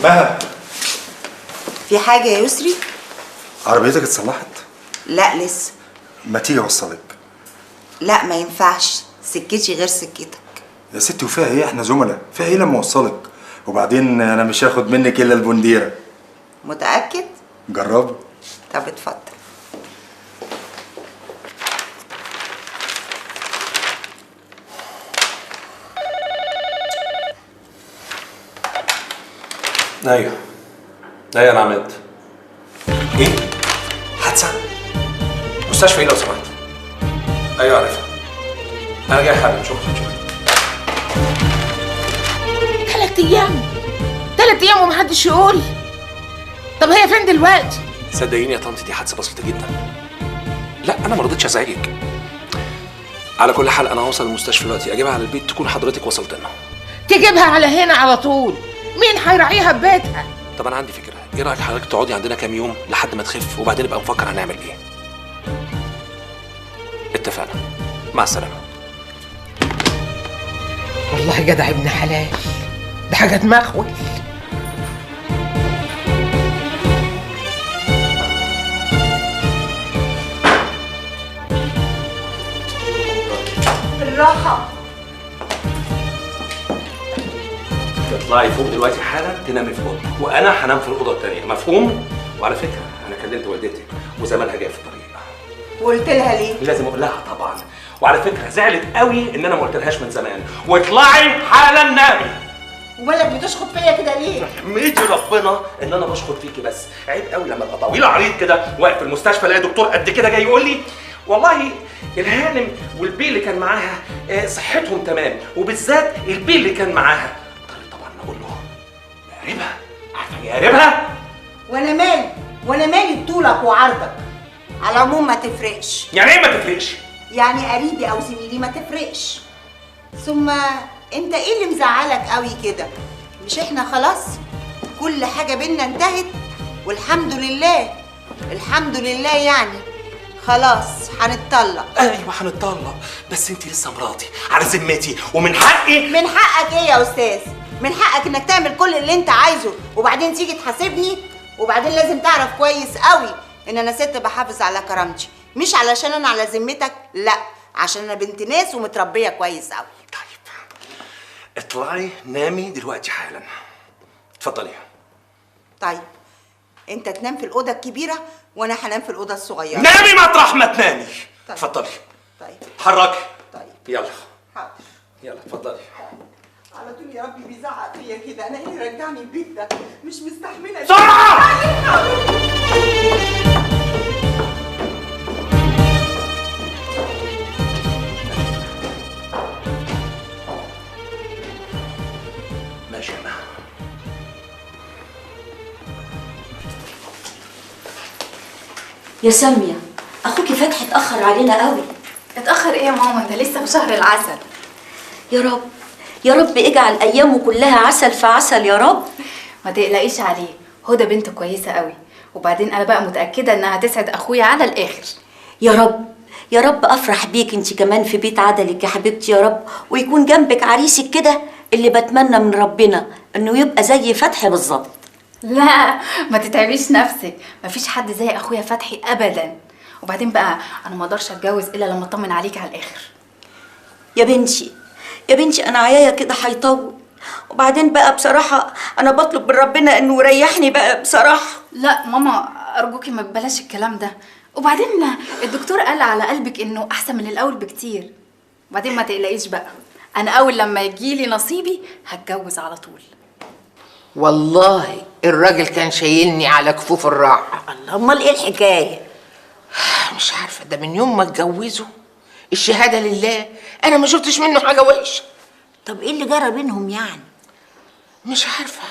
مها، في حاجة يا يسري؟ عربيتك اتصلحت؟ لا لسه. ما تيجي اوصلك؟ لا ما ينفعش، سكتي غير سكتك. يا ستي وفيها ايه؟ احنا زملاء، فيها ايه لما اوصلك؟ وبعدين انا مش هاخد منك الا البنديره. متأكد؟ جربي. طب اتفضل. ايوه انا عملت ايه؟ حادثه؟ مستشفى ايه لو سمحت؟ ايوه عارفها، انا جاي حالا. شكرا. 3 أيام ومحدش يقول. طب هي فين دلوقتي؟ صدقيني يا طنط دي حادثه بسيطه جدا. لا انا ما رضيتش ازعجك. على كل حال انا هوصل المستشفى دلوقتي، اجيبها على البيت تكون حضرتك وصلت لنا. تجيبها على هنا على طول، مين هيراعيها في بيتها؟ طب انا عندي فكره، ايه رايك حضرتك تقعدي عندنا كام يوم لحد ما تخف وبعدين نبقى نفكر هنعمل ايه؟ اتفقنا، مع السلامه. والله جدع ابن حلال، ده حاجة تمخول. بالراحة. تطلعي فوق دلوقتي حالا تنامي في اوضتك، وانا هنام في الاوضه الثانيه، مفهوم؟ وعلى فكره انا كلمت والدتك وزمانها جايه في الطريق. وقلت لها ليه؟ لازم اقول لها طبعا، وعلى فكره زعلت قوي ان انا ما قلتلهاش من زمان. واطلعي حالا نامي. ومالك بتشخط فيا كده ليه؟ يحمدي ربنا ان انا بشخط فيكي، بس عيب قوي لما ابقى طويل عريض كده واقف في المستشفى الاقي دكتور قد كده جاي يقول لي والله الهانم والبي اللي كان معاها صحتهم تمام، وبالذات البي اللي كان معاها. اضطريت طبعا اقول له قاربها، عارفه يا قاربها. وانا مالي بطولك وعرضك. على العموم ما تفرقش. يعني ايه ما تفرقش؟ يعني قريبي او زميلي ما تفرقش. ثم انت ايه اللي مزعلك قوي كده؟ مش احنا خلاص كل حاجه بينا انتهت والحمد لله. الحمد لله يعني خلاص هنتطلق. ايوه هنتطلق، بس انت لسه مراتي على ذمتي ومن حقي. من حقك ايه يا استاذ؟ من حقك انك تعمل كل اللي انت عايزه وبعدين تيجي تحاسبني. وبعدين لازم تعرف كويس قوي ان انا ست بحافظ على كرامتي، مش علشان انا على ذمتك، لا عشان انا بنت ناس ومتربيه كويس قوي. طيب اطلعي نامي دلوقتي حالا، اتفضلي. طيب انت تنام في الاوضه الكبيره وانا هنام في الاوضه الصغيره. نامي مطرح ما تنامي. طيب. اتفضلي. طيب حركي. طيب يلا حاضر. يلا اتفضلي. على طول يا ربي بيزعق فيا كده، انا ايه اللي رجعني البيت ده؟ مش مستحمله. بسرعه. ماشي يا مها. يا سامية، أخوكي فتحي اتأخر علينا قوي. اتأخر ايه يا ماما؟ ده لسه في شهر العسل. يا رب يا رب اجعل أيامه كلها عسل في عسل يا رب. ما تقلقيش عليه، هدى بنت كويسة قوي، وبعدين أنا بقى متأكدة إنها هتسعد أخويا على الآخر. يا رب يا رب أفرح بيك انت كمان في بيت عدلك يا حبيبتي يا رب، ويكون جنبك عريسك كده اللي بتمنى من ربنا إنه يبقى زي فتحي بالظبط. لا ما تتعبيش نفسك، مفيش حد زي أخويا فتحي أبدا. وبعدين بقى أنا ما أقدرش أتجوز إلا لما أطمن عليك على الآخر. يا بنتي يا بنتي أنا عيايا كده هيطول، وبعدين بقى بصراحة أنا بطلب من ربنا إنه يريحني بقى بصراحة. لا ماما أرجوكي ما بلاش الكلام ده، وبعدين الدكتور قال على قلبك إنه أحسن من الأول بكتير. وبعدين ما تقلقيش بقى، أنا أول لما يجيلي نصيبي هتجوز على طول. والله الراجل كان شايلني على كفوف الراحة. الله، امال ايه الحكايه؟ مش عارفة، ده من يوم ما اتجوزوا الشهادة لله أنا ما شفتش منه حاجة وحشة. طب ايه اللي جرى بينهم يعني؟ مش عارفة،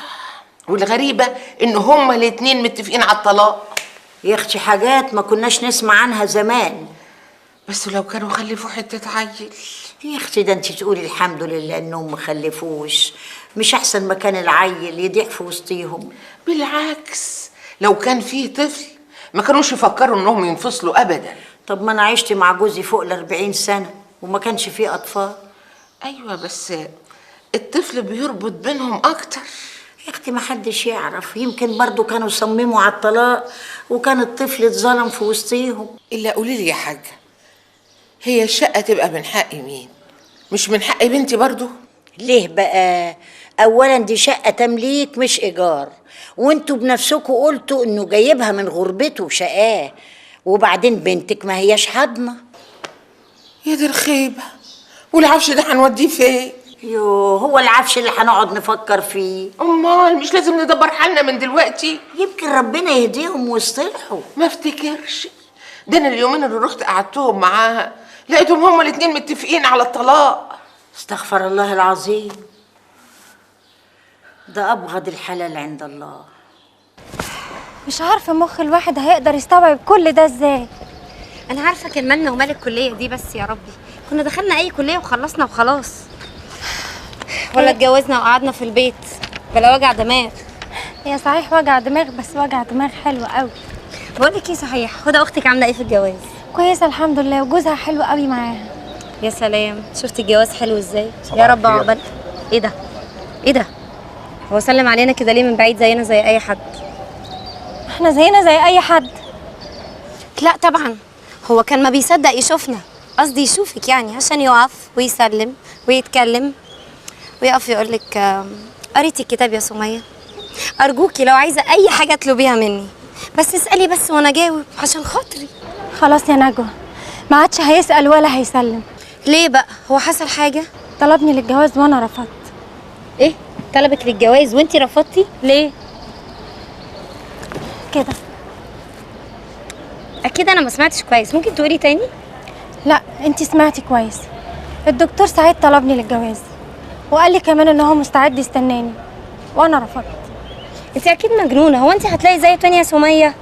والغريبة إن هما الاتنين متفقين على الطلاق. يا اختي حاجات ما كناش نسمع عنها زمان. بس لو كانوا خلفوا حتة عيل. يا اختي ده انت تقولي الحمد لله انهم ما خلفوش، مش احسن ما كان العيل يضيع في وسطيهم؟ بالعكس، لو كان فيه طفل ما كانوش يفكروا انهم ينفصلوا ابدا. طب ما انا عشت مع جوزي فوق ال40 سنه وما كانش فيه اطفال. ايوه بس الطفل بيربط بينهم اكتر. يا اختي ما حدش يعرف، يمكن برضو كانوا صمموا على الطلاق وكان الطفل اتظلم في وسطيهم. الا قولي لي يا حاجه، هي الشقه تبقى من حق مين؟ مش من حق بنتي برضو؟ ليه بقى؟ اولا دي شقه تمليك مش ايجار، وانتوا بنفسكم قلتوا انه جايبها من غربته وشقاه، وبعدين بنتك ما هياش حاضنه. يا دي الخيبه، والعفش ده هنوديه فين؟ يوه، هو العفش اللي هنقعد نفكر فيه؟ امال مش لازم ندبر حالنا من دلوقتي؟ يمكن ربنا يهديهم ويصلحوا. ما افتكرش. ده انا اليومين اللي رحت قعدتهم معاها لقيتهم هما الاتنين متفقين على الطلاق. استغفر الله العظيم، ده ابغض الحلال عند الله. مش عارفة مخ الواحد هيقدر يستوعب كل ده ازاي. انا عارفه كان مالنا ومال الكليه دي، بس يا ربي كنا دخلنا اي كليه وخلصنا وخلاص، ولا اتجوزنا وقعدنا في البيت بلا وجع دماغ. هي صحيح وجع دماغ، بس وجع دماغ حلو قوي. بقول لك ايه صحيح، هدى اختك عامله ايه في الجواز؟ كويسة الحمد لله، وجوزها حلو قوي معاها. يا سلام، شفتي الجواز حلو ازاي؟ يا رب عقبال. ايه ده؟ ايه ده؟ هو سلم علينا كده ليه من بعيد زينا زي اي حد؟ احنا زينا زي اي حد. لا طبعا، هو كان ما بيصدق يشوفنا، قصدي يشوفك يعني، عشان يقف ويسلم ويتكلم ويقف يقول لك قريتي الكتاب يا سميه؟ ارجوكي لو عايزه اي حاجه اطلبيها مني، بس اسالي بس وانا جاوب عشان خاطري. خلاص يا نجوى، ما عادش هيسأل ولا هيسلم. ليه بقى؟ هو حصل حاجه؟ طلبني للجواز وانا رفضت. ايه؟ طلبك للجواز وانتي رفضتي؟ ليه؟ كده. اكيد انا ما سمعتش كويس، ممكن تقولي تاني؟ لا انتي سمعتي كويس. الدكتور سعيد طلبني للجواز، وقال لي كمان ان هو مستعد يستناني، وانا رفضت. انتي اكيد مجنونه، هو انتي هتلاقي زيه تاني يا سميه؟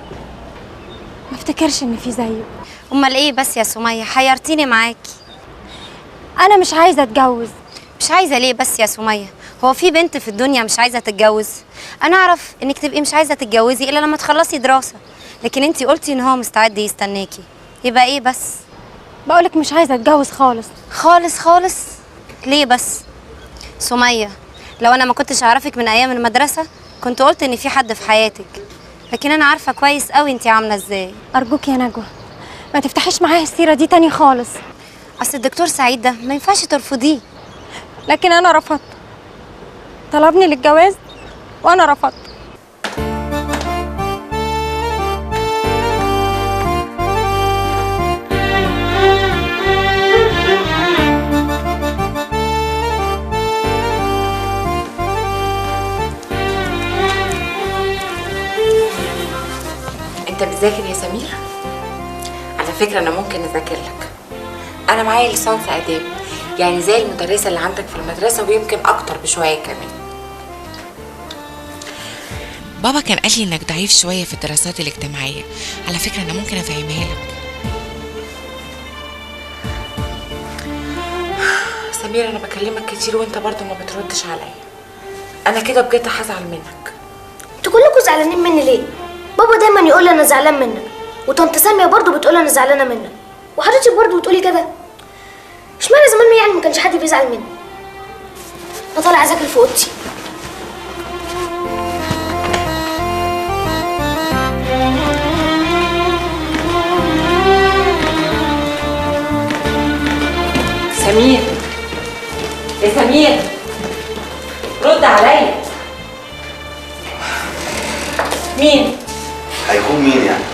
ما افتكرش ان في زيه. امال ايه بس يا سميه؟ حيرتيني معاكي. انا مش عايزه اتجوز. مش عايزه ليه بس يا سميه؟ هو في بنت في الدنيا مش عايزه تتجوز؟ انا اعرف انك تبقي مش عايزه تتجوزي الا لما تخلصي دراسه، لكن انتي قلتي ان هو مستعد يستناكي، يبقى ايه بس؟ بقولك مش عايزه اتجوز خالص. خالص خالص؟ ليه بس؟ سميه، لو انا ما كنتش اعرفك من ايام المدرسه كنت قلت ان في حد في حياتك، لكن انا عارفه كويس قوي انتي عامله ازاي. ارجوك يا نجوى ما تفتحيش معايا السيره دي تاني خالص. اصل الدكتور سعيد ده ما ينفعش ترفضيه. لكن انا رفضت، طلبني للجواز وانا رفضت. انت بتذاكر يا سمير؟ على فكره انا ممكن اذاكر لك، انا معايا ليسانس اداب، يعني زي المدرسه اللي عندك في المدرسه ويمكن اكتر بشويه كمان. بابا كان قال لي انك ضعيف شويه في الدراسات الاجتماعيه، على فكره انا ممكن افهمها لك. سمير انا بكلمك كتير وانت برضو ما بتردش عليا، انا كده بجد هزعل منك. انتوا كلكم زعلانين مني ليه؟ بابا دايما يقول لي انا زعلان منك، وطنط ساميه برضو بتقول انا زعلانه منك، وحضرتك برضو بتقولي كده. اشمعنى زمان يعني ما كانش حد بيزعل مني؟ انا طالعه اذاكر في اوضتي. سمير يا سمير رد عليا. مين؟ هيكون مين يعني؟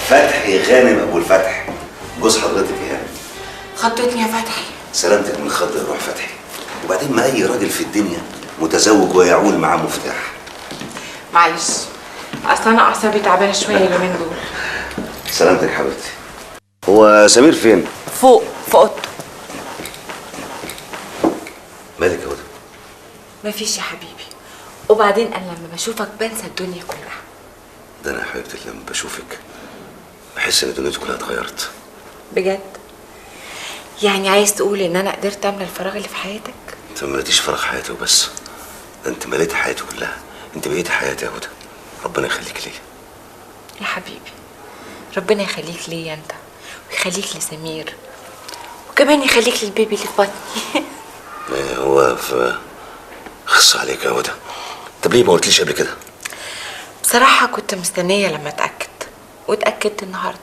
فتحي غانم ابو الفتح، جوز حضرتك يعني. خضتني يا فتحي. سلامتك من الخض يا روح فتحي. وبعدين ما اي راجل في الدنيا متزوج ويعول معاه مفتاح. معلش اصل انا اعصابي تعبانه شويه اليومين دول. سلامتك حبيبتي. هو سمير فين؟ فوق في اوضته. مالك يا هدى؟ مفيش يا حبيبي، وبعدين انا لما بشوفك بنسى الدنيا كلها. ده انا يا حبيبتي لما بشوفك بحس ان دنيتي كلها اتغيرت. بجد؟ يعني عايز تقول ان انا قدرت املى الفراغ اللي في حياتك؟ انت ما مليتيش فراغ حياتي وبس، ده انت مليتي حياتي كلها، انت بقيتي حياتي يا هدى. ربنا يخليك ليا يا حبيبي. ربنا يخليك ليا انت، ويخليك لسمير، وكمان يخليك للبيبي اللي في بطني. هو خص عليك يا هدى، طب ليه ما قلتليش قبل كده؟ بصراحة كنت مستنية لما اتأكد، واتأكدت النهاردة.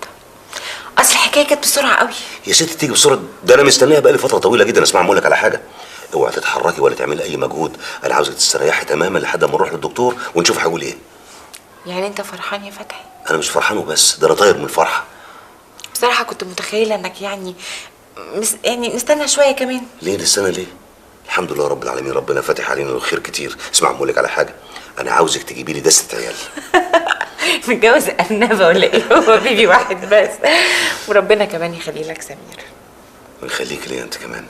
اصل الحكاية كانت بسرعة قوي. يا ستي تيجي بسرعه؟ ده انا مستنيها بقالي فتره طويله جدا. اسمع اقول لك على حاجه، اوعي تتحركي ولا تعملي اي مجهود. انا عاوزك تستريحي تماما لحد ما نروح للدكتور ونشوف هيقول ايه. يعني انت فرحان يا فتحي؟ انا مش فرحان وبس، ده انا طاير من الفرحه. بصراحة كنت متخيلة انك يعني نستنى شوية كمان. ليه نستنى ليه؟ الحمد لله رب العالمين، ربنا فاتح علينا الخير كتير. اسمع اقول لك على حاجه، انا عاوزك تجيبي لي دستة عيال. متجوز أرنبة ولا ايه؟ هو بيبي واحد بس. وربنا كمان يخلي لك سمير. ويخليك ليا انت كمان.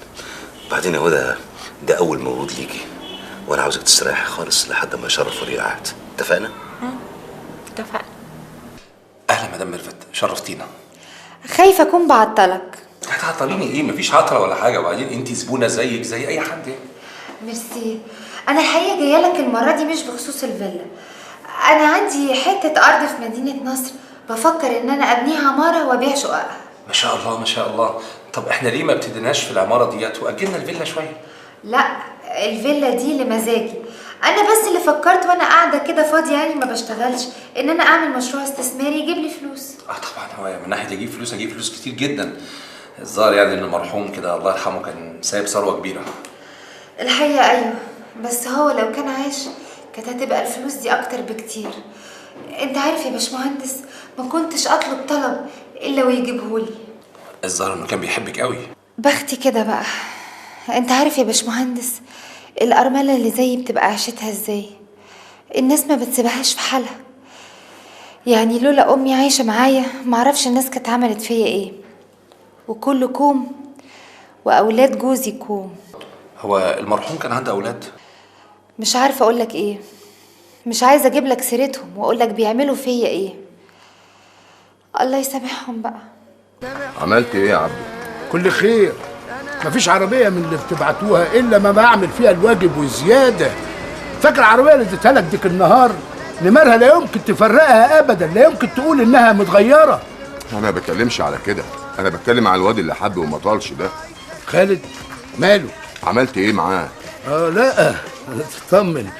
بعدين هو ده اول مولود ليكي، وانا عاوزك تستريحي خالص لحد ما يشرف ولي العهد. اتفقنا؟ اتفقنا. اهلا مدام ميرفت، شرفتينا. خايفه اكون بعطلك. هتعطليني ايه؟ مفيش عطله ولا حاجه، وبعدين انت زبونه زيك زي اي حد يعني. ميرسي. انا الحقيقه جايه لك المره دي مش بخصوص الفيلا. انا عندي حته ارض في مدينه نصر، بفكر ان انا ابنيها عماره وابيع شققها. ما شاء الله ما شاء الله. طب احنا ليه ما ابتديناش في العماره ديت واجلنا الفيلا شويه؟ لا، الفيلا دي لمزاجي انا بس، اللي فكرت وانا قاعده كده فاضيه يعني ما بشتغلش ان انا اعمل مشروع استثماري يجيب لي فلوس. طبعا هو من ناحيه يجيب فلوس كتير جدا. الظاهر يعني ان المرحوم كده الله يرحمه كان سايب ثروه كبيره. الحقيقه ايوه، بس هو لو كان عايش كانت هتبقى الفلوس دي اكتر بكتير. انت عارف يا باشمهندس، ما كنتش اطلب طلب الا ويجيبهولي. الظاهر انه كان بيحبك قوي. بختي كده بقى. انت عارف يا باشمهندس، الارمله اللي زيي بتبقى عيشتها ازاي؟ الناس ما بتسيبهاش في حالها. يعني لولا امي عايشه معايا معرفش الناس كانت عملت فيا ايه. وكل كوم واولاد جوزي كوم. هو المرحوم كان عنده اولاد؟ مش عارفه اقول لك ايه، مش عايزه اجيب لك سيرتهم واقول لك بيعملوا فيا ايه. الله يسامحهم بقى. عملت ايه يا عبدو؟ كل خير. مفيش عربيه من اللي بتبعتوها الا ما بعمل فيها الواجب وزياده. فاكر العربيه اللي اديتها لك ديك النهار؟ نمرها لا يمكن تفرقها ابدا، لا يمكن تقول انها متغيره. انا ما بتكلمش على كده، انا بتكلم على الواد اللي حب وما طالش ده. خالد ماله؟ عملت ايه معاه؟ لا تطمن،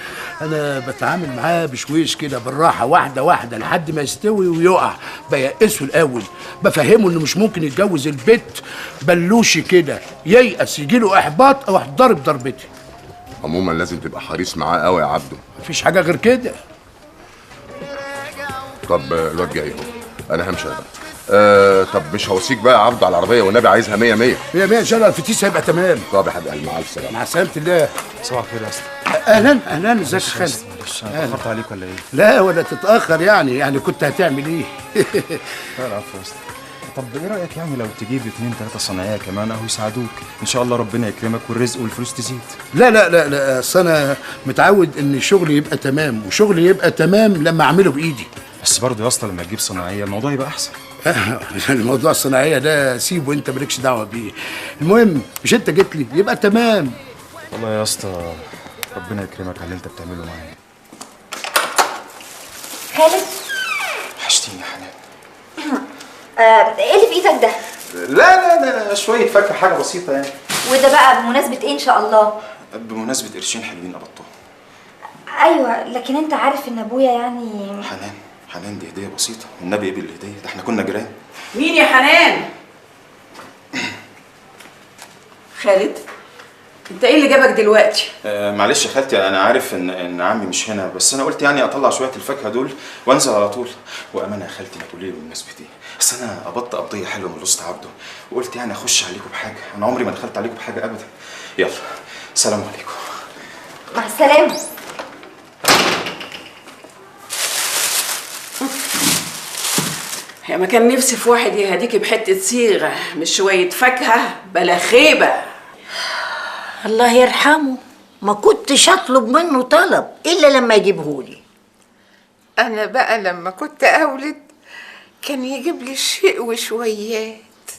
انا بتعامل معاه بشويش كده بالراحه، واحده واحده لحد ما يستوي ويقع. بيأسه الاول، بفهمه انه مش ممكن يتجوز البت بلوشي كده، ييأس يجيله احباط او ضرب ضربتي. عموما لازم تبقى حريص معاه قوي يا عبده. مفيش حاجه غير كده. طب الواد جاي اهو، انا همشي بقى. طب مش هوصيك بقى يا عبده على العربيه والنبي، عايزها 100 100 100 100 ان شاء الله. الفتيس هيبقى تمام. طب يا حبيب قلبي مع السلامه. مع سلامه الله. صباح الخير يا اسطى. اهلا ازيك يا خالد؟ معلش اتاخرت عليك ولا ايه؟ لا ولا تتاخر، يعني كنت هتعمل ايه؟ لا العفو يا اسطى. طب ايه رايك يعني لو تجيب 2 3 صنايعيه كمان اهو يساعدوك، ان شاء الله ربنا يكرمك والرزق والفلوس تزيد. لا اصل انا متعود ان شغلي يبقى تمام، وشغلي يبقى تمام لما اعمله بايدي. بس برضه يا اسطى لما تجيب صناعيه الموضوع يبقى احسن. الموضوع الصناعيه ده سيبه انت، مالكش دعوه بيه. المهم مش انت جيت لي يبقى تمام. والله يا اسطى ربنا يكرمك على اللي انت بتعمله معايا. خالد وحشتيني يا حنان. ايه اللي في ايدك ده؟ لا شويه فاكهه، حاجه بسيطه يعني. وده بقى بمناسبه ايه ان شاء الله؟ بمناسبه قرشين حلوين قبضتهم. ايوه لكن انت عارف ان ابويا يعني. حنان دي هديه بسيطه، والنبي قبل الهديه، ده احنا كنا جيران. مين يا حنان؟ خالد انت ايه اللي جابك دلوقتي؟ معلش يا خالتي، انا عارف ان عمي مش هنا، بس انا قلت يعني اطلع شويه الفاكهه دول وانزل على طول. وامانه يا خالتي ما تقولي لي بمناسبه ايه، بس انا قبضت قبضيه حلوه من الوسط عبده، وقلت يعني اخش عليكم بحاجه. انا عمري ما دخلت عليكم بحاجه ابدا. يلا سلام عليكم. مع السلامه. يا ما كان نفسي في واحد يهديكي بحته صيغه مش شويه فاكهه بلا خيبه. الله يرحمه، ما كنتش اطلب منه طلب الا لما يجيبهولي. انا بقى لما كنت اولد كان يجيب لي شيء وشويات،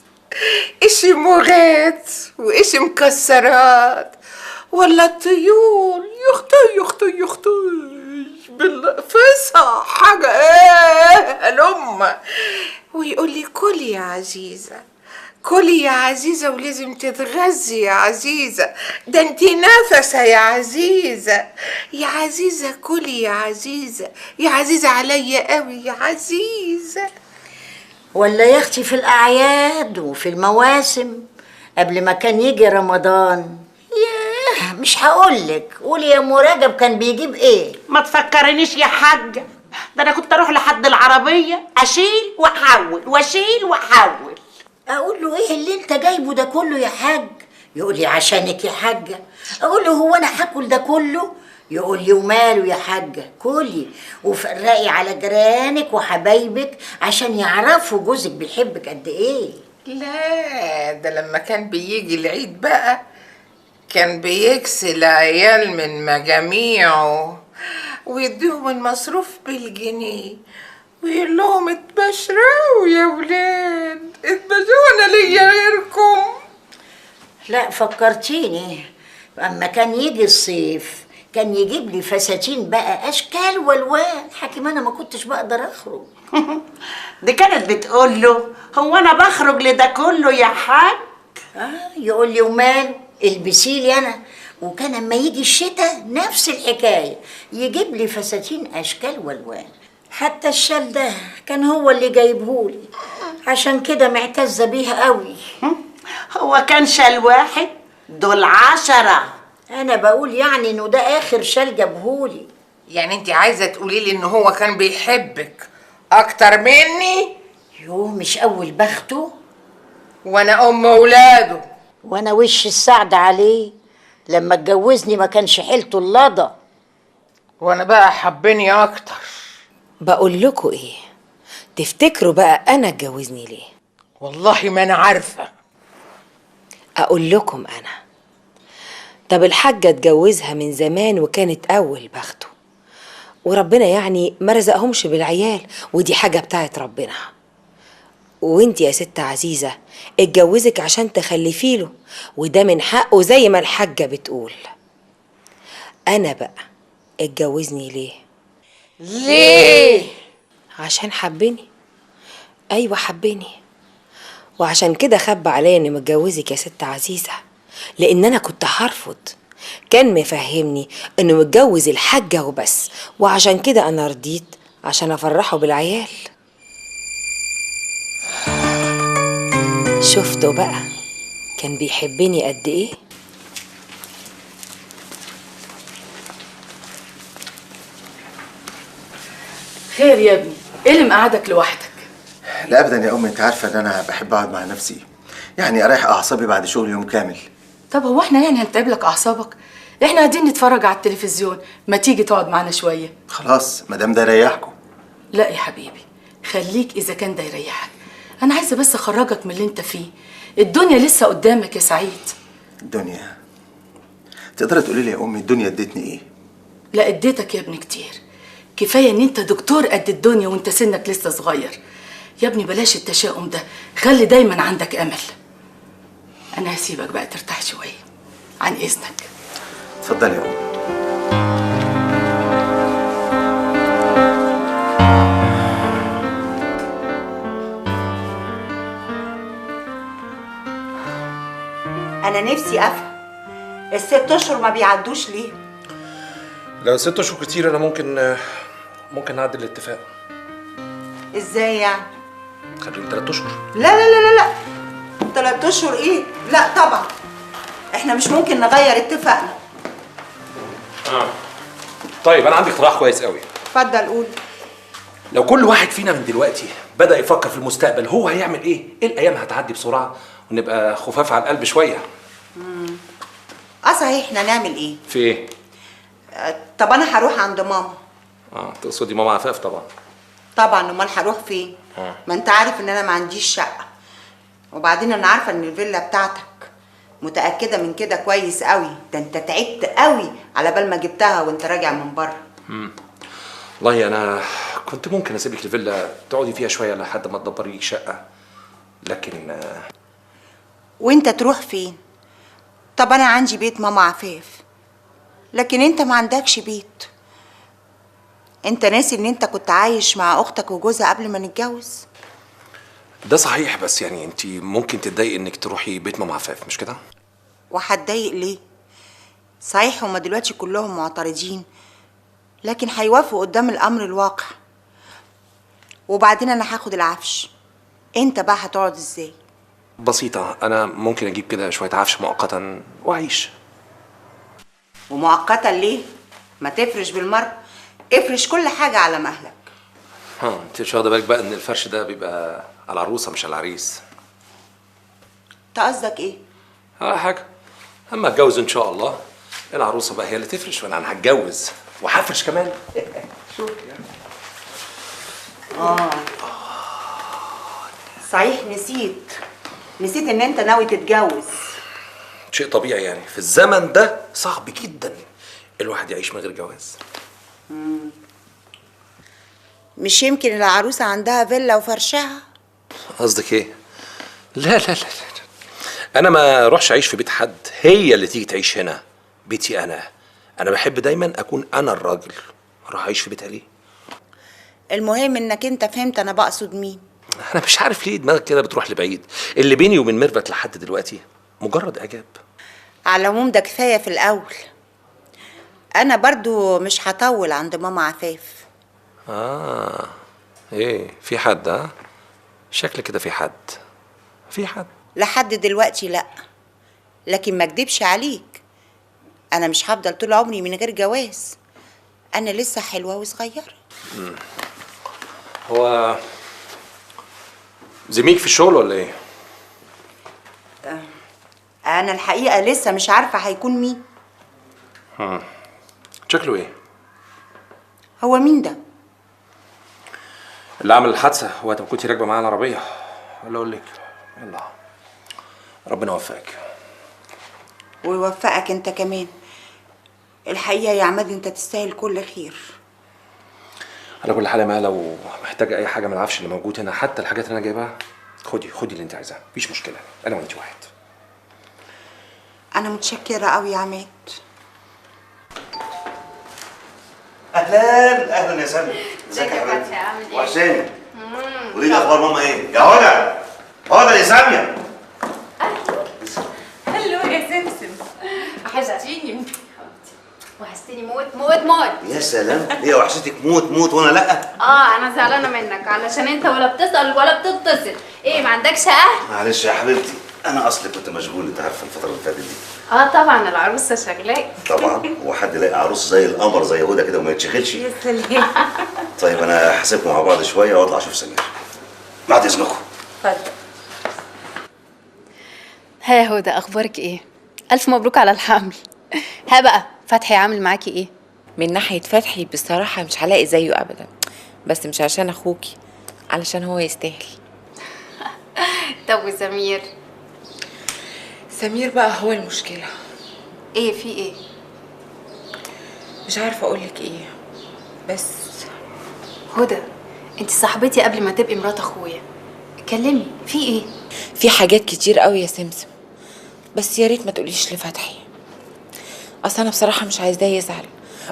اشي مغات واشي مكسرات، ولا الطيور يختي بالفصح حاجه ايه الامه، ويقول لي كلي يا عزيزه كلي يا عزيزة ولازم تتغذي يا عزيزة، ده انتي نفسة يا عزيزة. يا عزيزة كلي يا عزيزة، يا عزيزة عليا قوي يا عزيزة. ولا يا اختي في الاعياد وفي المواسم قبل ما كان يجي رمضان، ياه مش هقولك. قولي يا ام رجب كان بيجيب ايه؟ ما تفكرنيش يا حاجة، ده انا كنت اروح لحد العربية اشيل واحول واشيل واحول. اقول له ايه اللي انت جايبه ده كله يا حاج؟ يقول لي عشانك يا حاجة. اقول له هو انا هاكل ده كله؟ يقول لي وماله يا حاجة، كلي وفرقي على جيرانك وحبايبك عشان يعرفوا جوزك بيحبك قد ايه. لا ده لما كان بيجي العيد بقى كان بيكسل عيال من مجاميعه ويديهم المصروف بالجنيه ويقول لهم اتبشروا يا ولاد، اتبشروا انا ليا غيركم. لا فكرتيني، اما كان يجي الصيف كان يجيب لي فساتين بقى اشكال والوان، حكيم انا ما كنتش بقدر اخرج. دي كانت بتقول له هو انا بخرج لده كله يا حاج؟ يقول لي وماله البسي لي انا. وكان اما يجي الشتاء نفس الحكايه، يجيب لي فساتين اشكال والوان. حتى الشال ده كان هو اللي جايبهولي، عشان كده معتزه بيها قوي. هو كان شال واحد؟ دول 10. انا بقول يعني انه ده اخر شال جابهولي. يعني انت عايزه تقولي لي ان هو كان بيحبك اكتر مني؟ يوه مش اول بخته، وانا ام اولاده، وانا وش السعد عليه. لما اتجوزني ما كانش حيلته اللضا، وانا بقى حبني اكتر. بقول لكم ايه، تفتكروا بقى انا اتجوزني ليه؟ والله ما انا عارفه. اقول لكم انا، طب الحاجة اتجوزها من زمان وكانت اول بخته، وربنا يعني ما رزقهمش بالعيال، ودي حاجة بتاعت ربنا. وانت يا ست عزيزة اتجوزك عشان تخلفي له، وده من حقه زي ما الحاجة بتقول. انا بقى اتجوزني ليه؟ ليه؟ عشان حبني. ايوه حبني، وعشان كده خبى عليا اني متجوزك يا ست عزيزة، لان انا كنت هرفض. كان مفهمني انه متجوز الحاجة وبس، وعشان كده انا رضيت عشان افرحه بالعيال. شفتوا بقى كان بيحبني قد ايه؟ خير يا ابني، ايه اللي مقعدك لوحدك؟ لا ابدا يا امي، انت عارفه ان انا بحب اقعد مع نفسي، يعني اريح اعصابي بعد شغل يوم كامل. طب هو احنا يعني هنتعب لك اعصابك؟ احنا قاعدين نتفرج على التلفزيون، ما تيجي تقعد معانا شويه؟ خلاص ما دام ده يريحكم. لا يا حبيبي، خليك اذا كان ده يريحك. انا عايزه بس اخرجك من اللي انت فيه، الدنيا لسه قدامك يا سعيد. الدنيا؟ تقدري تقولي لي يا امي الدنيا ادتني ايه؟ لا اديتك يا ابني كتير، كفايه ان انت دكتور قد الدنيا وانت سنك لسه صغير. يا ابني بلاش التشاؤم ده، خلي دايما عندك امل. انا هسيبك بقى ترتاح شويه، عن اذنك. اتفضلي يا امي. انا نفسي افهم ال6 اشهر ما بيعدوش ليه؟ لو 6 اشهر كتير انا ممكن نعدل الاتفاق. ازاي يعني؟ خليهم 3 اشهر. لا لا لا لا لا 3 اشهر ايه؟ لا طبعا احنا مش ممكن نغير اتفاقنا. طيب انا عندي اقتراح كويس قوي. اتفضل قول. لو كل واحد فينا من دلوقتي بدأ يفكر في المستقبل هو هيعمل ايه؟ الايام هتعدي بسرعه ونبقى خفاف على القلب شويه. صحيح احنا نعمل ايه؟ في ايه؟ طب انا هروح عند ماما. تقصدي ماما عفاف طبعا. طبعا، امال هروح فين؟ ما انت عارف ان انا ما عنديش شقه، وبعدين انا عارفه ان الفيلا بتاعتك، متاكده من كده كويس قوي. ده انت تعبت قوي على بال ما جبتها وانت راجع من بره. والله انا كنت ممكن اسيبك الفيلا تقعدي فيها شويه لحد ما تدبري شقه، لكن وانت تروح فين؟ طب انا عندي بيت ماما عفاف، لكن انت ما عندكش بيت. انت ناسي ان انت كنت عايش مع اختك وجوزها قبل ما نتجوز؟ ده صحيح، بس يعني انت ممكن تتضايقي انك تروحي بيت ماما عفاف، مش كده؟ وهتضايق ليه؟ صحيح هما دلوقتي كلهم معترضين، لكن هيوافقوا قدام الامر الواقع. وبعدين انا هاخد العفش، انت بقى هتقعد ازاي؟ بسيطة، انا ممكن اجيب كده شوية عفش مؤقتا واعيش. ومؤقتا ليه؟ ما تفرش بالمرة، افرش كل حاجة على مهلك. انت مش واخدة بالك بقى ان الفرش ده بيبقى على العروسة مش على العريس؟ انت قصدك ايه؟ ولا حاجة، اما اتجوز ان شاء الله العروسة بقى هي اللي تفرش، وانا هتجوز وهفرش كمان. شوف يعني. صحيح نسيت ان انت ناوي تتجوز. شيء طبيعي يعني، في الزمن ده صعب جدا الواحد يعيش من غير جواز. مش يمكن العروسة عندها فيلا وفرشها؟ قصدك ايه؟ لا لا لا لا، انا ما اروحش اعيش في بيت حد، هي اللي تيجي تعيش هنا، بيتي انا بحب دايما اكون انا الراجل. اروح اعيش في بيتها ليه؟ المهم انك انت فهمت انا بقصد مين. انا مش عارف ليه دماغك كده بتروح لبعيد. اللي بيني وبين ميرفت لحد دلوقتي مجرد اعجاب. على العموم ده كفاية في الاول، انا برضو مش هطول عند ماما عفاف. ايه في حد؟ شكل كده في حد. لحد دلوقتي لا، لكن ما اكدبش عليك، انا مش هفضل طول عمري من غير جواز، انا لسه حلوة وصغيرة. هو زميلك في الشغل ولا ايه؟ انا الحقيقة لسه مش عارفة هيكون مين. شكله ايه؟ هو مين ده؟ اللي عمل الحادثة وقت ما كنتي راكبة معاه العربية. ولا اقول لك يلا ربنا يوفقك. ويوفقك انت كمان. الحقيقة يا عماد انت تستاهل كل خير. على كل حال يا مها، لو محتاجة أي حاجة من العفش اللي موجود هنا، حتى الحاجات اللي أنا جايبها، خدي اللي أنت عايزاه، مفيش مشكلة، أنا وأنت واحد. أنا متشكرة أوي يا عماد. أهلا يا سامي. ازيك يا فتحي، عامل ايه؟ وحشاني. قولي لي أخبار ماما إيه؟ يا هدى يا سامية. هلو يا سمسم، وحشتيني وحشتيني موت. يا سلام، هي وحشتك موت وأنا لأ؟ انا زعلانه منك علشان انت ولا بتسال ولا بتتصل. ايه ما عندكش اهل؟ معلش يا حبيبتي، أنا أصلي كنت مشغول، أنت عارفة الفترة اللي فاتت دي. طبعا العروسه شغلاك. طبعا، هو حد يلاقي عروس زي القمر زي هدى كده وما يتشغلش؟ يا سلام. طيب أنا هسيبكم مع بعض شوية وأطلع أشوف سمير. بعد إذنكم. اتفضل. ها يا هدى، اخبارك ايه؟ الف مبروك على الحمل. ها بقى فتحي عامل معاكي ايه؟ من ناحية فتحي بصراحة مش هلاقي زيه أبدا، بس مش عشان أخوكي، علشان هو يستاهل. طب وسمير؟ سمير بقى هو المشكلة. ايه في ايه؟ مش عارفة أقولك ايه، بس هدى انت صاحبتي قبل ما تبقي مرات اخويا، اتكلمي في ايه؟ في حاجات كتير قوي يا سمسم، بس يا ريت ما تقوليش لفتحي، اصل انا بصراحه مش عايزاه يزعل،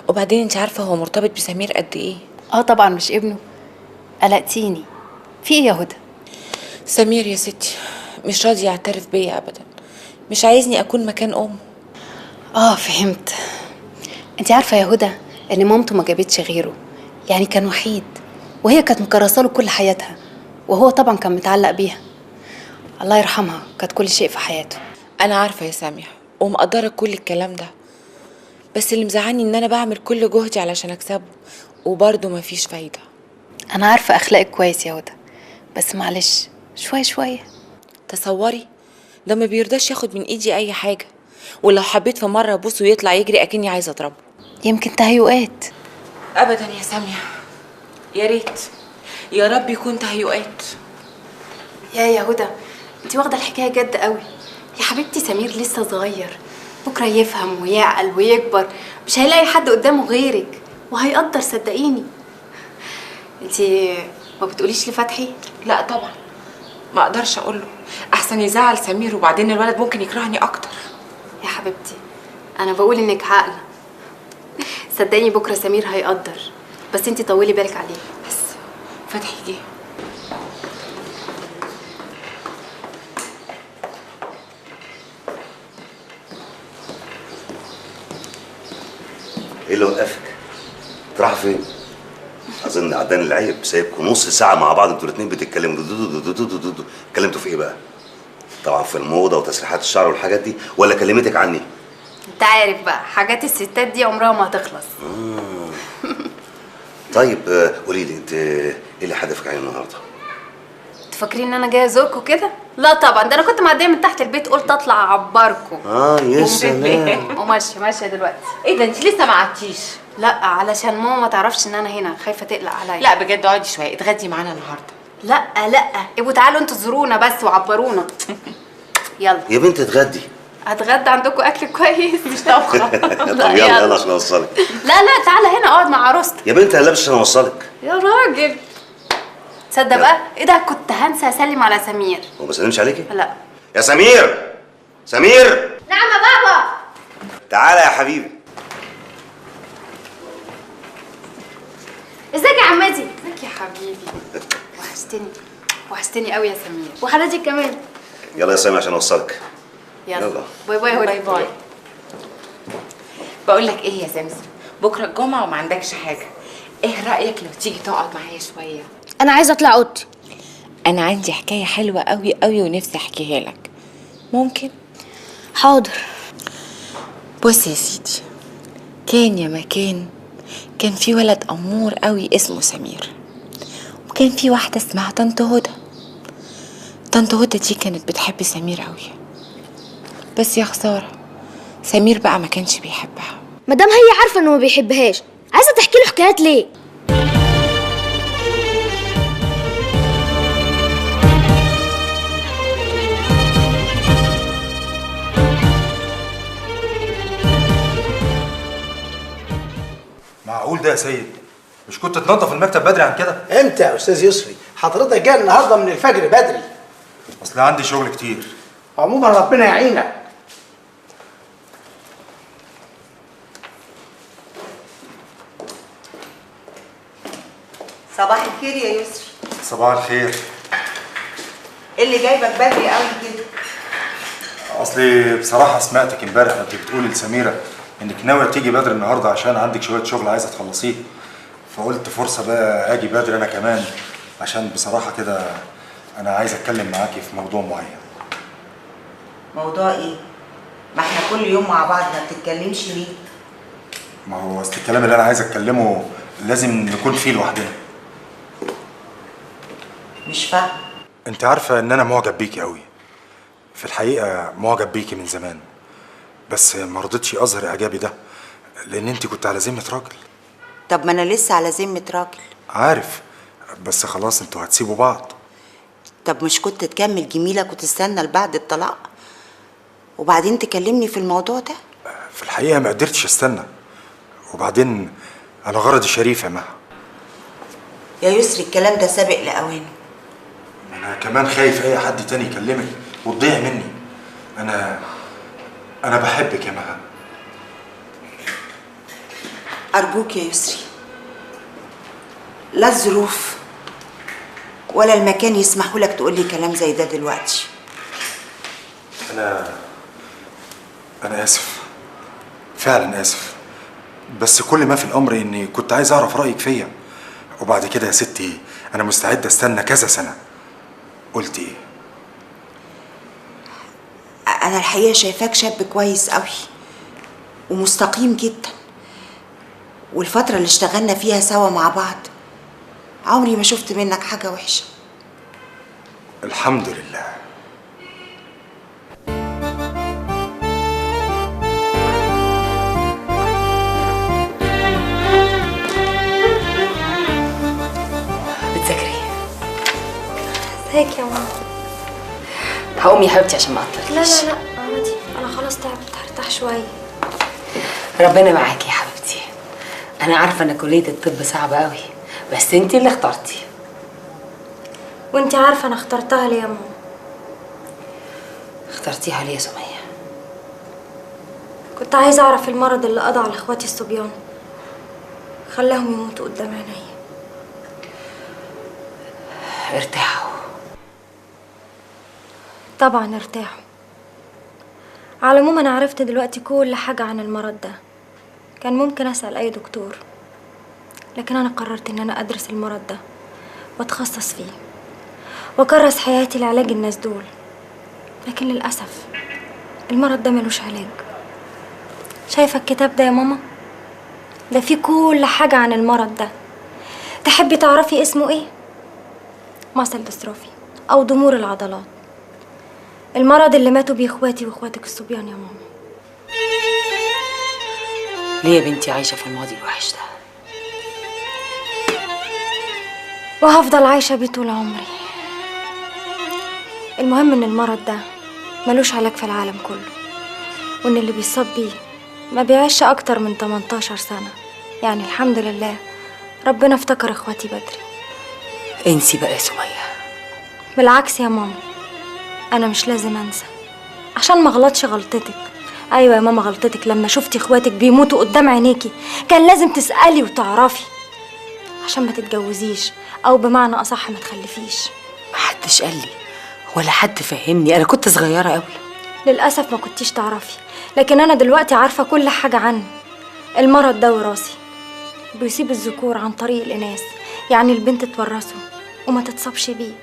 وبعدين انت عارفه هو مرتبط بسمير قد ايه. طبعا مش ابنه. قلقتيني. في ايه يا هدى؟ سمير يا ستي مش راضي يعترف بيا ابدا، مش عايزني اكون مكان امه. فهمت. انت عارفه يا هدى ان مامته ما جابتش غيره، يعني كان وحيد، وهي كانت مكرسه له كل حياتها، وهو طبعا كان متعلق بيها. الله يرحمها، كانت كل شيء في حياته. انا عارفه يا سامية ومقدره كل الكلام ده، بس اللي مزعلني ان انا بعمل كل جهدي علشان اكسبه وبرضه مفيش فايده. انا عارفه اخلاقك كويس يا هدى، بس معلش شويه. تصوري ده ما بيرضاش ياخد من ايدي اي حاجه، ولو حبيت في مره ابوسه ويطلع يجري اكني عايزه اضربه. يمكن تهيؤات. ابدا يا سامية، يا ريت يا رب يكون تهيؤات. يا هدى انت واخده الحكايه جد قوي يا حبيبتي. سمير لسه صغير، بكره يفهم ويعقل ويكبر، مش هيلاقي حد قدامه غيرك وهيقدر، صدقيني. انت ما بتقوليش لفتحي؟ لا طبعا ما اقدرش اقوله، احسن يزعل سمير وبعدين الولد ممكن يكرهني اكتر. يا حبيبتي انا بقول انك عاقله، صدقيني بكره سمير هيقدر، بس انت طولي بالك عليه. بس فتحي جه. ايه اللي وقفك؟ رايحه فين؟ اظن عداني العيب سايبكم نص ساعه مع بعض انتوا الاثنين بتتكلموا اتكلمتوا في ايه بقى؟ طبعا في الموضه وتسريحات الشعر والحاجات دي، ولا كلمتك عني؟ انت عارف بقى حاجات الستات دي عمرها ما هتخلص. طيب قولي لي انت ايه اللي حدفك عليه النهارده؟ انتوا فاكرين ان انا جايه ازوركم كده؟ لا طبعا، ده انا كنت معديه من تحت البيت قلت اطلع اعبركم. يا سلام. وماشيه دلوقتي. ايه ده انت لسه ما قعدتيش؟ لا علشان ماما ما تعرفش ان انا هنا، خايفه تقلق عليا. لا بجد اقعدي شويه اتغدي معانا النهارده. لا ابقوا تعالوا انتوا تزورونا بس وعبرونا. يلا يا بنت اتغدي. هتغدى عندكم اكل كويس مش طبخه. طب يلا عشان اوصلك. لا تعالى هنا اقعد مع عروستك. يا بنت انا لابس عشان اوصلك. يا راجل تصدق بقى ايه ده، كنت هنسى اسلم على سمير. هو ما سلمش عليكي؟ لا. يا سمير. سمير نعم يا بابا. تعالى يا حبيبي. ازيك يا عمتي؟ ازيك يا حبيبي. وحشتني قوي يا سمير. وحضرتك كمان. يلا يا سامي عشان اوصلك. يلا باي باي. باي باي. بقول لك ايه يا سمسم، بكره الجمعه وما عندكش حاجه، ايه رايك لو تيجي تقعد معايا شويه؟ انا عايزه اطلع اوضتي. انا عندي حكايه حلوه قوي قوي ونفسي احكيها لك، ممكن؟ حاضر. بص يا سيدي، كان يا مكان كان في ولد امور قوي اسمه سمير، وكان في واحده اسمها طنط هدى. طنط هدى دي كانت بتحب سمير قوي، بس يا خساره سمير بقى ما كانش بيحبها. مادام هي عارفه انه ما بيحبهاش، عايزه تحكي له حكايات ليه؟ معقول ده يا سيد؟ مش كنت تنظف المكتب بدري عن كده؟ امتى يا استاذ يسري؟ حضرتك جاي النهارده من الفجر بدري. اصل عندي شغل كتير. عموما ربنا يعينك. صباح الخير يا يسري. صباح الخير. ايه اللي جايبك بدري قوي كده؟ اصلي بصراحه سمعتك امبارح وانت بتقولي لسميره انك ناويه تيجي بدري النهارده عشان عندك شويه شغل عايزه تخلصيه، فقلت فرصه بقى اجي بدري انا كمان، عشان بصراحه كده انا عايز اتكلم معاكي في موضوع معين. موضوع ايه؟ ما احنا كل يوم مع بعض، ما بتتكلمش ليه؟ ما هو اصل الكلام اللي انا عايز اتكلمه لازم نكون فيه لوحدنا. مش فاهم. انت عارفه ان انا معجب بيكي قوي، في الحقيقه معجب بيكي من زمان، بس ما رضيتش اظهر اعجابي ده لان انت كنت على ذمه راجل. طب ما انا لسه على ذمه راجل. عارف، بس خلاص انتوا هتسيبوا بعض. طب مش كنت تكمل جميلك وتستنى لبعد الطلاق وبعدين تكلمني في الموضوع ده؟ في الحقيقه ما قدرتش استنى، وبعدين انا غرضي شريف يا مها. يا يسري الكلام ده سابق لاوانه. انا كمان خايف اي حد تاني يكلمك وتضيع مني. انا بحبك يا مها. ارجوك يا يسري، لا الظروف ولا المكان يسمحوا لك تقول لي كلام زي ده دلوقتي. انا اسف، فعلا اسف، بس كل ما في الامر اني كنت عايز اعرف رايك فيا، وبعد كده يا ستي انا مستعد استنى كذا سنه. قلت ايه؟ انا الحقيقه شايفاك شاب كويس قوي ومستقيم جدا، والفتره اللي اشتغلنا فيها سوا مع بعض عمري ما شفت منك حاجه وحشه. الحمد لله. بتذاكري؟ ازيك يا ماما؟ هقوم يا حبيبتي عشان ما اعطلكيش. لا عادي، انا خلاص تعبت، هرتاح شويه. ربنا معاكي يا حبيبتي. انا عارفه ان كليه الطب صعبه قوي، بس انتي اللي اخترتي. وانتي عارفه انا اخترتها ليه يا ماما؟ اخترتيها ليه يا سميه؟ كنت عايزه اعرف المرض اللي قضى على اخواتي الصبيان، خلاهم يموتوا قدام عينيا. ارتاحوا. طبعا ارتاحوا. على العموم انا عرفت دلوقتي كل حاجه عن المرض ده، كان ممكن اسال اي دكتور، لكن انا قررت ان انا ادرس المرض ده واتخصص فيه واكرس حياتي لعلاج الناس دول. لكن للاسف المرض ده ملوش علاج. شايفه الكتاب ده يا ماما؟ ده فيه كل حاجه عن المرض ده. تحبي تعرفي اسمه ايه؟ ماسل ديستروفي او ضمور العضلات. المرض اللي ماتوا بيه اخواتي واخواتك الصبيان يا ماما. ليه يا بنتي عايشه في الماضي الوحش ده؟ وهفضل عايشه بيه طول عمري. المهم ان المرض ده ملوش علاج في العالم كله، وان اللي بيصاب بيه ما بيعيش اكتر من 18 سنه. يعني الحمد لله ربنا افتكر اخواتي بدري. انسي بقى يا سميه. بالعكس يا ماما، انا مش لازم انسى عشان ما غلطش غلطتك. ايوه يا ماما غلطتك لما شفتي اخواتك بيموتوا قدام عينيكي. كان لازم تسالي وتعرفي عشان ما تتجوزيش، او بمعنى اصح ما تخلفيش. محدش قال لي ولا حد فهمني، انا كنت صغيره قوي. للاسف ما كنتيش تعرفي، لكن انا دلوقتي عارفه كل حاجه عنه. المرض ده وراثي، بيصيب الذكور عن طريق الاناث، يعني البنت تورثه وما تتصابش بيه.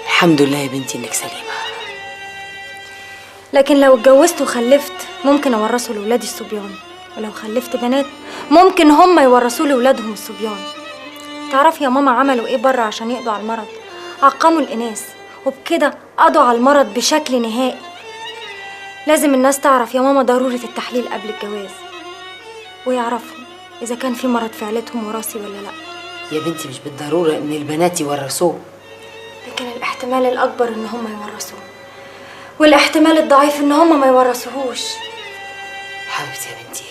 الحمد لله يا بنتي انك سليمه. لكن لو اتجوزت وخلفت ممكن اورثه لاولادي الصبيان، ولو خلفت بنات ممكن هم يورثوا لاولادهم الصبيان. تعرفي يا ماما عملوا ايه بره عشان يقضوا على المرض؟ عقموا الاناث، وبكده قضوا على المرض بشكل نهائي. لازم الناس تعرف يا ماما ضرورة التحليل قبل الجواز، ويعرفوا اذا كان في مرض في عيلتهم وراثي ولا لا. يا بنتي مش بالضروره ان البنات يورثوه، لكن الاحتمال الاكبر ان هم يورثوه، والاحتمال الضعيف ان هم ما يورثوهوش. حبيبتي يا بنتي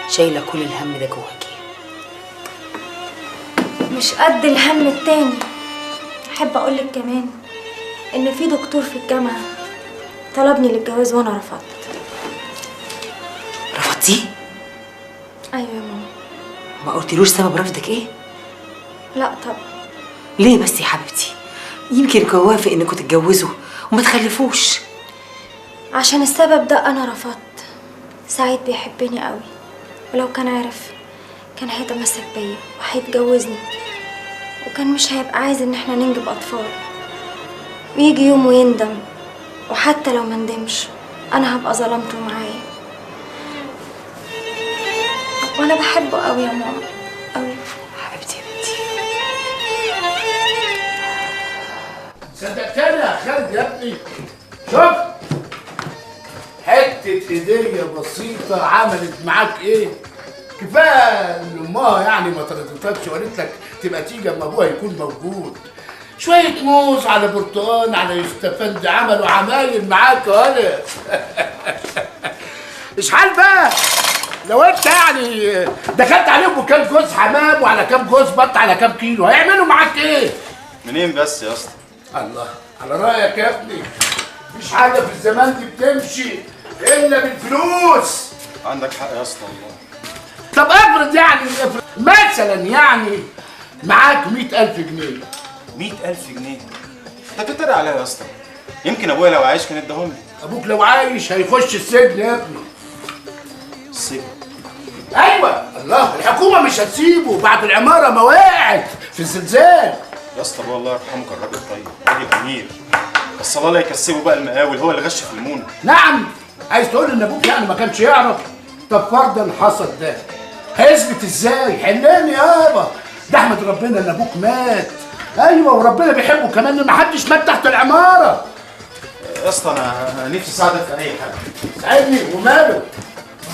شايله كل الهم ده جواكي. مش قد الهم التاني. احب اقولك كمان ان في دكتور في الجامعه طلبني للجواز وانا رفضت. رفضتيه؟ ايوه يا ماما. ما قلتلوش سبب رفضك ايه؟ لا طبعا. ليه بس يا حبيبتي؟ يمكن كان وافق انكم تتجوزوا وما تخلفوش. عشان السبب ده انا رفضت. سعيد بيحبني قوي، ولو كان عارف كان هيتمسك بيا وهيتجوزني، وكان مش هيبقى عايز ان احنا ننجب اطفال، ويجي يوم ويندم. وحتى لو ما ندمش انا هبقى ظلمته معايا. وانا بحبه قوي يا ماما قوي. حبيبتي يا بنتي. صدقتني يا خالد يا ابني؟ شوف حته هديه بسيطه عملت معاك ايه؟ كفايه ان امها يعني ما ترددتكش وقالت لك تبقى تيجي اما ابوها يكون موجود. شويه موز على برتقان على يستفند عملوا عمايل معاك ولا اشحال بقى لو انت يعني دخلت عليهم بكام جوز حمام وعلى كام جوز بط على كام كيلو هيعملوا معاك ايه؟ منين بس يا اسطى؟ الله، على رايك يا ابني مفيش حاجه في الزمان دي بتمشي الا بالفلوس. عندك حق يا اسطى والله. طب افرض يعني مثلا يعني معاك 100,000 جنيه. 100,000 جنيه؟ انت بتتريق عليا يا اسطى. يمكن ابويا لو عايش كان اداهم لي. ابوك لو عايش هيخش السجن يا ابني. السجن؟ ايوه، الله الحكومه مش هتسيبه بعد العماره ما وقعت في الزلزال. يا اسطى ابويا الله يرحمه كان راجل طيب، راجل امير. بس الله لا يكسبه بقى المقاول، هو اللي غش في المونه. نعم، عايز تقول ان ابوك يعني ما كانش يعرف؟ طب فرضا حصل ده هيثبت ازاي؟ حلاني يابا، ده احمد ربنا ان ابوك مات. ايوه وربنا بيحبه كمان ان محدش مات تحت العماره. يا اسطى انا نفسي اساعدك في اي حاجه. ساعدني وماله؟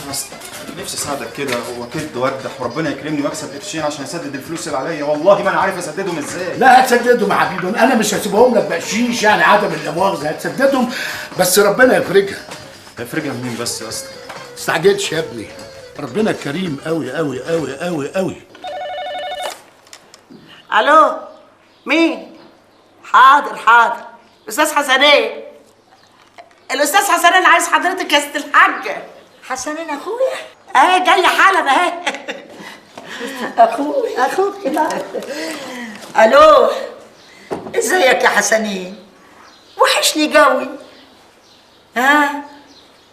يا اسطى نفسي اساعدك كده واكد وادح وربنا يكرمني واكسب قرشين عشان اسدد الفلوس اللي عليا. والله ما انا عارف اسددهم ازاي. لا هتسددهم يا حبيبي، انا مش هسيبهم لك بقشيش يعني عدم المؤاخذه، هتسددهم بس ربنا يفرجها. هيفرجها منين بس يا اسطى؟ ما تستعجلش يا ابني، ربنا كريم قوي قوي قوي قوي قوي. الو مين؟ حاضر حاضر. استاذ حسنين، الاستاذ حسنين عايز حضرتك يا ست الحاجه. حسنين اخويا؟ اهي جايه حالا اهي. اخوك كده. الو ازيك يا حسنين؟ وحشني قوي. ها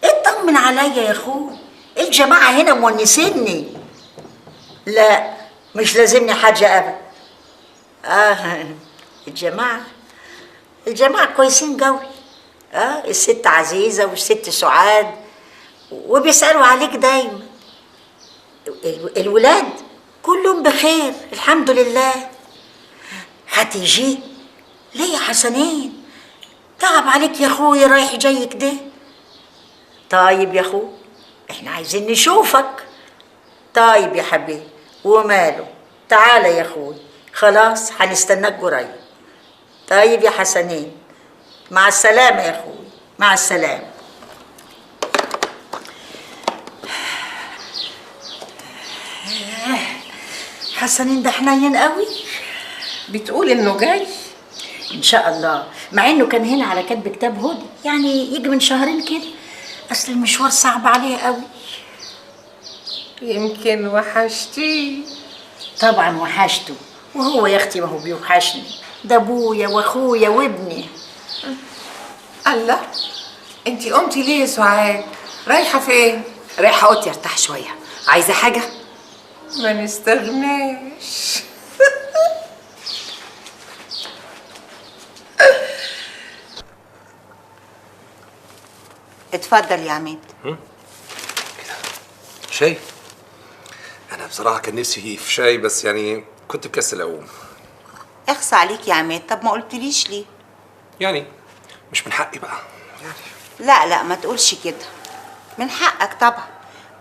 اطمن عليا يا اخوي، الجماعة هنا مونسيني. لا مش لازمني حاجة أبدا. الجماعة كويسين قوي. الست عزيزة والست سعاد وبيسألوا عليك دايما. الولاد كلهم بخير الحمد لله. هتيجي ليه يا حسنين؟ تعب عليك يا اخويا رايح جاي كده. طيب يا اخو احنا عايزين نشوفك. طيب يا حبيبي وماله، تعالى يا اخوي، خلاص هنستناك قريب. طيب يا حسنين مع السلامة يا اخوي، مع السلامة. حسنين ده حنين قوي. بتقول انه جاي؟ ان شاء الله، مع انه كان هنا على كتب كتاب هدى، يعني يجي من شهرين كده، اصل المشوار صعب عليه قوي. يمكن وحشتيه. طبعا وحشته، وهو يا اختي ما هو بيوحشني، ده ابويا واخويا وابني. الله، انتي قمتي ليه يا سعاد؟ رايحه فين؟ رايحه اوضتي ارتاح شويه. عايزه حاجه؟ ما نستغناش. اتفضل يا عماد. شاي؟ انا بصراحه كان نفسي في شاي، بس يعني كنت مكسل اقوم. اخصى عليك يا عماد، طب ما قلتليش ليه؟ يعني مش من حقي بقى لا لا ما تقولش كده، من حقك طبعا،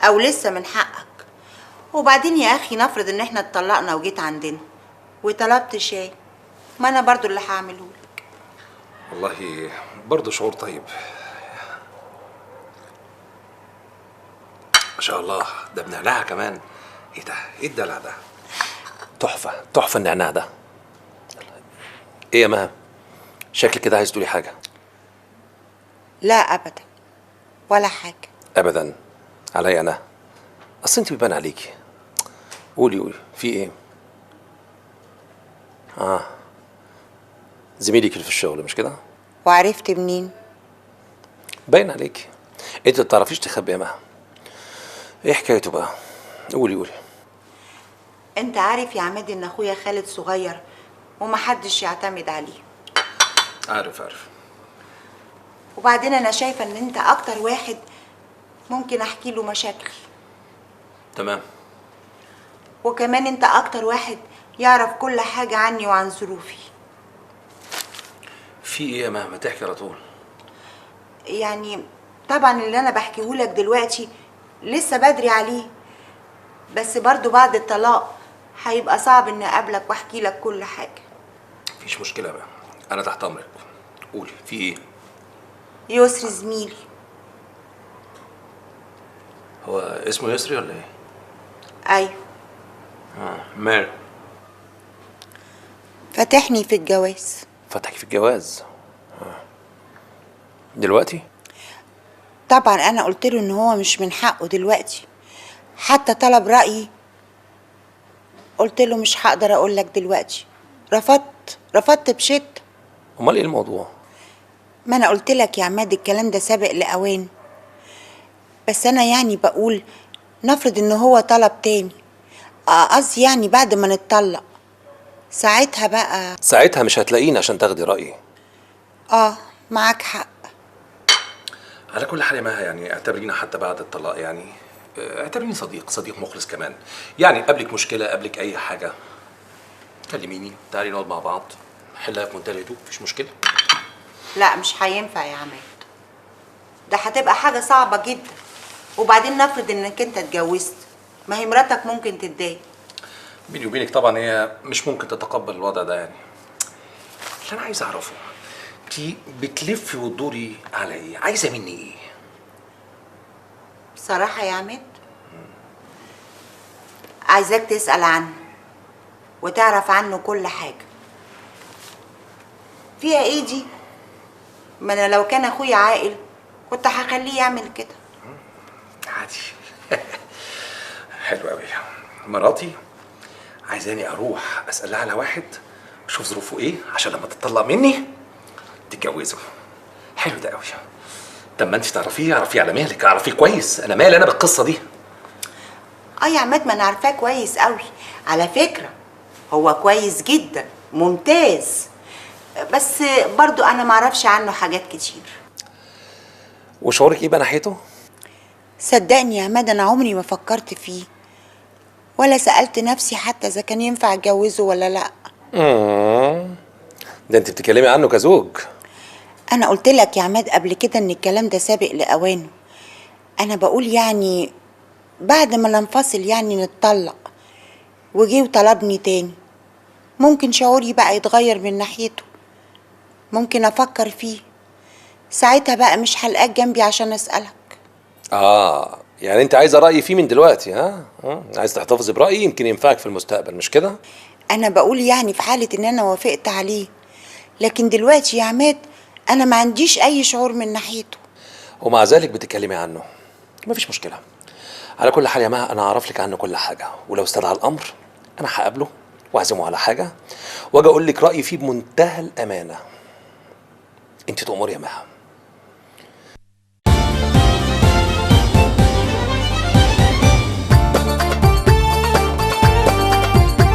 او لسه من حقك. وبعدين يا اخي نفرض ان احنا اتطلقنا وجيت عندنا وطلبت شاي، ما انا برضو اللي هعمله لك. والله برضه شعور طيب. ما شاء الله، ده بنعناع كمان. ايه ده؟ ايه الدلع ده؟ تحفه تحفه النعناع ده. ايه يا مها؟ شكلك كده عايز تقولي حاجه؟ لا ابدا ولا حاجه. ابدا عليا انا؟ اصل انت بيبان عليكي. قولي في ايه؟ زميلك اللي في الشغل مش كده؟ وعرفت منين؟ باين عليكي. انت ما بتعرفيش تخبي يا مها. ايه حكايته بقى؟ قولي. انت عارف يا عماد ان اخويا خالد صغير ومحدش يعتمد عليه. عارف. وبعدين انا شايفه ان انت اكتر واحد ممكن احكي له مشاكلي. تمام. وكمان انت اكتر واحد يعرف كل حاجه عني وعن ظروفي. في ايه يا مها؟ ما تحكي على طول. يعني طبعا اللي انا بحكيهولك دلوقتي لسه بدري عليه، بس برضو بعد الطلاق هيبقى صعب اني اقابلك واحكي لك كل حاجه. مفيش مشكله بقى، انا تحت امرك. قولي في ايه؟ يسري زميلي. هو اسمه يسري ولا ايه؟ ايوه. مال؟ فتحني في الجواز. فتحك في الجواز؟ دلوقتي؟ طبعا انا قلت له ان هو مش من حقه دلوقتي، حتى طلب رايي قلت له مش هقدر اقول لك دلوقتي. رفضت بشده. امال ايه الموضوع؟ ما انا قلت لك يا عماد الكلام ده سابق لاوان، بس انا يعني بقول نفرض ان هو طلب تاني، قصدي يعني بعد ما نتطلق، ساعتها بقى. ساعتها مش هتلاقيني عشان تاخدي رايي. معاك حق. على كل حال يا مها، يعني اعتبرينا حتى بعد الطلاق، يعني اعتبريني صديق مخلص كمان. يعني قبلك مشكله، قبلك اي حاجه كلميني، تعالي نقعد مع بعض نحلها في منتهى الهدوء، مفيش مشكله. لا مش هينفع يا عماد، ده هتبقى حاجه صعبه جدا. وبعدين نفرض انك انت اتجوزت، ما هي مراتك ممكن تتضايق. بيني وبينك طبعا هي مش ممكن تتقبل الوضع ده. يعني اللي انا عايز اعرفه، انتي بتلفي وتدوري على ايه؟ عايزه مني ايه؟ بصراحه يا عماد عايزاك تسأل عنه وتعرف عنه كل حاجه. فيها ايه دي؟ ما انا لو كان اخويا عاقل كنت هخليه يعمل كده. عادي. حلو قوي. مراتي عايزاني اروح اسالها على واحد اشوف ظروفه ايه عشان لما تطلق مني تتجوزه. حلو ده قوي. طب ما انت تعرفيه، اعرفيه على مهلك، اعرفيه كويس. انا مالي انا بالقصه دي. اه يا عماد، ما انا عارفاه كويس قوي على فكره. هو كويس جدا، ممتاز، بس برضو انا معرفش عنه حاجات كتير. وشعورك ايه بقى ناحيته؟ صدقني يا عماد انا عمري ما فكرت فيه، ولا سألت نفسي حتى اذا كان ينفع اتجوزه ولا لا. ده انت بتتكلمي عنه كزوج. انا قلت لك يا عماد قبل كده ان الكلام ده سابق لاوانه. انا بقول يعني بعد ما ننفصل يعني نتطلق وجي وطلبني تاني، ممكن شعوري بقى يتغير من ناحيته، ممكن افكر فيه ساعتها بقى. مش هلقاك جنبي عشان اسالك. يعني انت عايزه رايي فيه من دلوقتي؟ عايز تحتفظي برايي يمكن ينفعك في المستقبل، مش كده؟ انا بقول يعني في حاله ان انا وافقت عليه، لكن دلوقتي يا عماد انا ما عنديش اي شعور من ناحيته. ومع ذلك بتتكلمي عنه، مفيش مشكله. على كل حال يا مها انا هعرف لك عنه كل حاجه، ولو استدعى الامر انا هقابله واعزمه على حاجه واجي اقول لك رايي فيه بمنتهى الامانه. انت تؤمري يا مها.